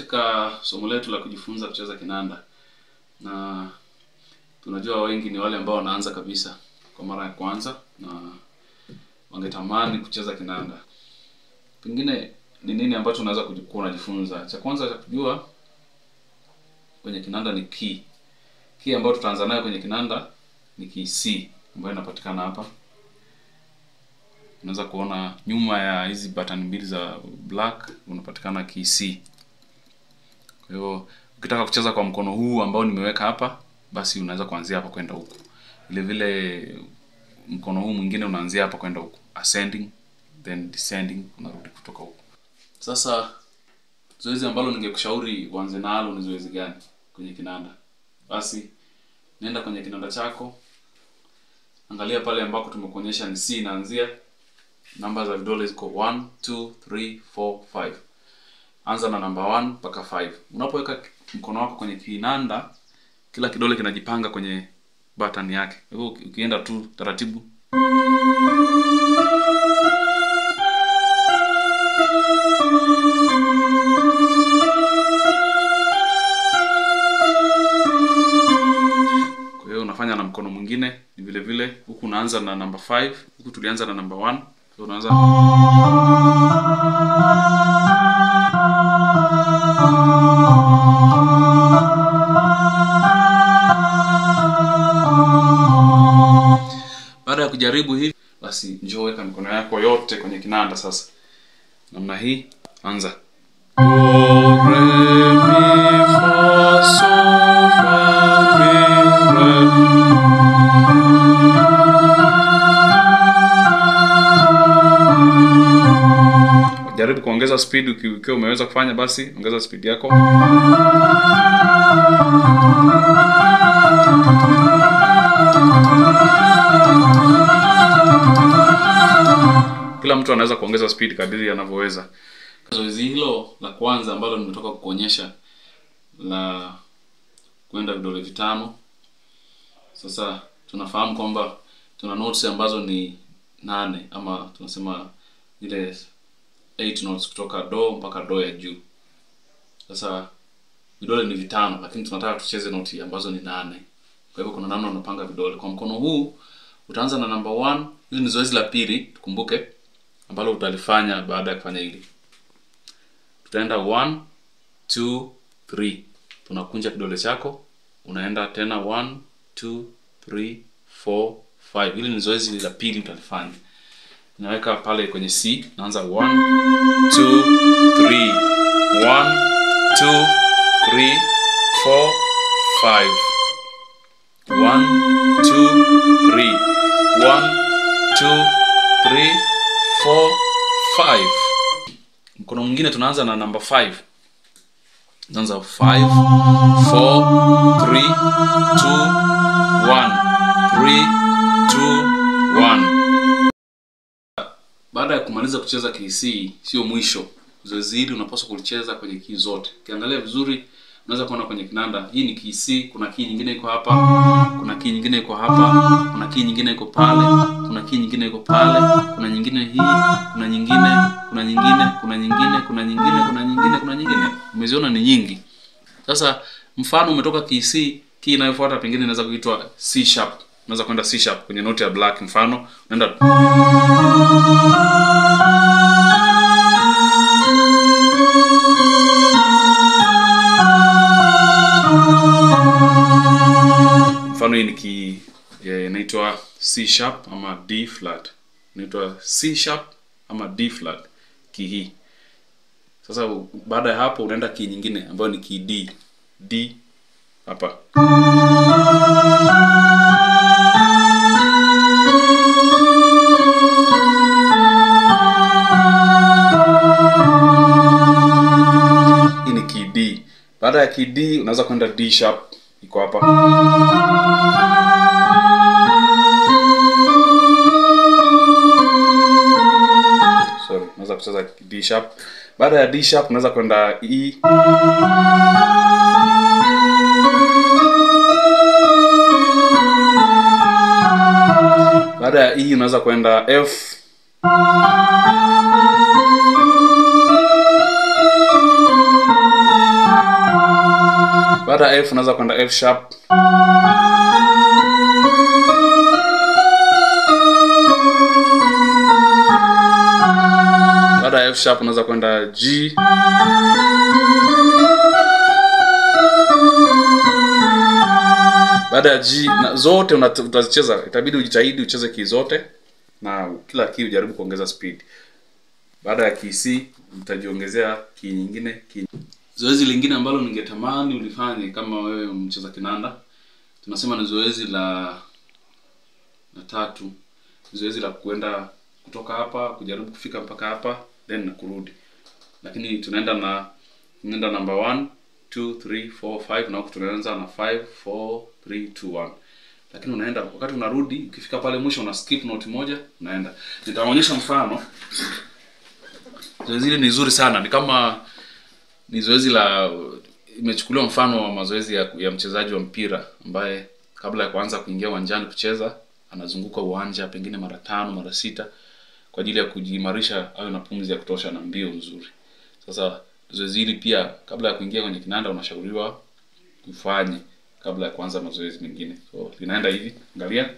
katika somo letu la kujifunza kucheza kinanda, na tunajua wengi ni wale ambao wanaanza kabisa kwa mara ya kwanza na wangetamani kucheza kinanda. Pengine ni nini ambacho unaweza kuwa unajifunza? Cha kwanza cha kujua kwenye kinanda ni key. Key ambayo tutaanza nayo kwenye kinanda ni key C ambayo inapatikana hapa. Unaweza kuona nyuma ya hizi button mbili za black unapatikana key C. Kwa hiyo ukitaka kucheza kwa mkono huu ambao nimeweka hapa, basi unaweza kuanzia hapa kwenda huko. Vile vile mkono huu mwingine unaanzia hapa kwenda huko, ascending then descending, unarudi kutoka huko. Sasa zoezi ambalo ningekushauri uanze nalo ni zoezi gani kwenye kinanda? Basi nenda kwenye kinanda chako, angalia pale ambako tumekuonyesha ni C inaanzia. Namba za vidole ziko 1 2 3 4 5. Anza na namba 1 mpaka 5. Unapoweka mkono wako kwenye kinanda, kila kidole kinajipanga kwenye button yake. Hivyo ukienda tu taratibu, kwa hiyo unafanya na mkono mwingine ni vile vile. Huku unaanza na namba 5, huku tulianza na namba 1. So unaanza baada ya kujaribu hivi, basi njoo weka mikono yako yote kwenye kinanda sasa. Namna hii, anza. Do, re, mi, fa, sol, fa, mi, re. Jaribu kuongeza speed ukiwa umeweza kufanya, basi ongeza speed yako. Kila mtu anaweza kuongeza speed kadiri anavyoweza. Zoezi hilo la kwanza ambalo nimetoka kukuonyesha la kwenda vidole vitano. Sasa tunafahamu kwamba tuna notes ambazo ni 8, ama tunasema ile 8 notes kutoka do mpaka do ya juu. Sasa vidole ni vitano, lakini tunataka tucheze noti ambazo ni 8. Kwa hivyo kuna namna unapanga vidole. Kwa mkono huu utaanza na namba 1. Hili ni zoezi la pili, tukumbuke, ambalo utalifanya baada ya kufanya hili. Tutaenda 1 2 3. Tunakunja kidole chako, unaenda tena 1 2 3 4 5. Hili ni zoezi la pili utalifanya. Naweka pale kwenye C, naanza 1 2 3 1 2 3 4 5. 1 2 3 1 2 3 4 5. Mkono mwingine tunaanza na namba 5. Tunaanza 5 4 3 2 1 3 2 1. Baada ya kumaliza kucheza key C, sio mwisho. Zoezi hili unapaswa kulicheza kwenye key zote. Ukiangalia vizuri unaweza kuona kwenye kinanda, hii ni key C, kuna key nyingine iko hapa, kuna key nyingine iko hapa, kuna key nyingine iko pale, kuna key nyingine iko pale, kuna nyingine hii, kuna nyingine, kuna nyingine, kuna nyingine, kuna nyingine, kuna nyingine, kuna nyingine. Umeziona ni nyingi. Sasa mfano umetoka key C, key inayofuata pengine inaweza kuitwa C sharp. Unaweza kwenda C sharp kwenye note ya black. Mfano unaenda hii ni key inaitwa C sharp ama D flat. Inaitwa C sharp ama D flat key hii. Sasa baada ya hapo unaenda key nyingine ambayo ni key D. D hapa. Hii ni key D. Baada ya key D unaweza kwenda D sharp, iko hapa. Sorry, unaweza kucheza D sharp. Baada ya D sharp unaweza kwenda E. Baada ya E unaweza kwenda F. Baada ya F unaweza kwenda F sharp. Baada ya F sharp unaweza kwenda G. Baada ya G na zote utazicheza, itabidi ujitahidi ucheze key zote na kila key ujaribu kuongeza speed. Baada ya key C utajiongezea key nyingine key. Zoezi lingine ambalo ningetamani ulifanye kama wewe mcheza kinanda, tunasema ni zoezi la tatu. Zoezi la kuenda kutoka hapa kujaribu kufika mpaka hapa then na kurudi. Lakini tunaenda number 1 2 3 4 5 na huko tunaanza na 5 4 3 2 1. Lakini unaenda wakati unarudi ukifika pale mwisho una skip note moja unaenda. Nitaonyesha mfano. Zoezi hili ni nzuri sana, ni kama ni zoezi la imechukuliwa mfano wa mazoezi ya mchezaji wa mpira ambaye kabla ya kuanza kuingia uwanjani kucheza anazunguka uwanja pengine mara 5 mara 6 kwa ajili ya kujiimarisha awe na pumzi ya kutosha na mbio nzuri. Sasa zoezi hili pia kabla ya kuingia kwenye kinanda unashauriwa kufanye kabla ya kuanza mazoezi mengine. So linaenda hivi, angalia.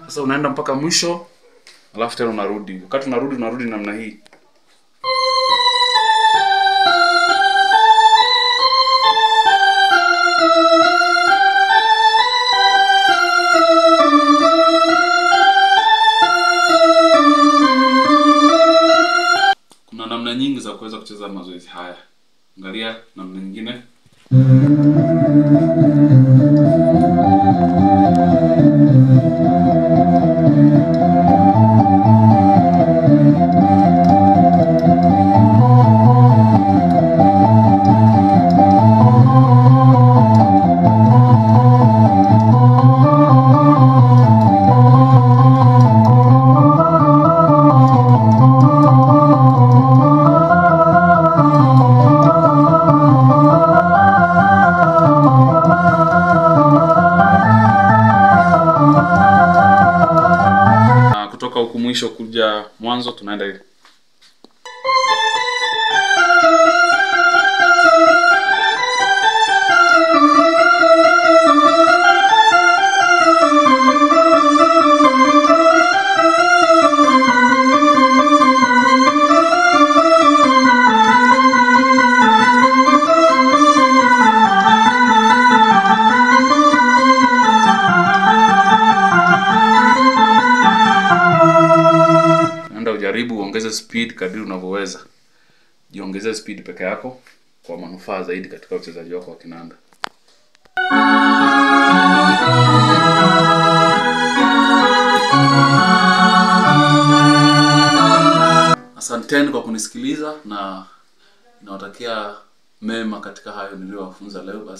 Sasa unaenda mpaka mwisho, alafu tena unarudi. Wakati unarudi namna hii. Kuna namna nyingi za kuweza kucheza mazoezi haya. Angalia namna nyingine. Kutoka huku mwisho kuja mwanzo tunaenda hivi. Jaribu uongeze speed kadri unavyoweza. Jiongezee speed peke yako kwa manufaa zaidi katika uchezaji wako wa kinanda. Asanteni kwa kunisikiliza na nawatakia mema katika hayo niliyowafunza leo. Basi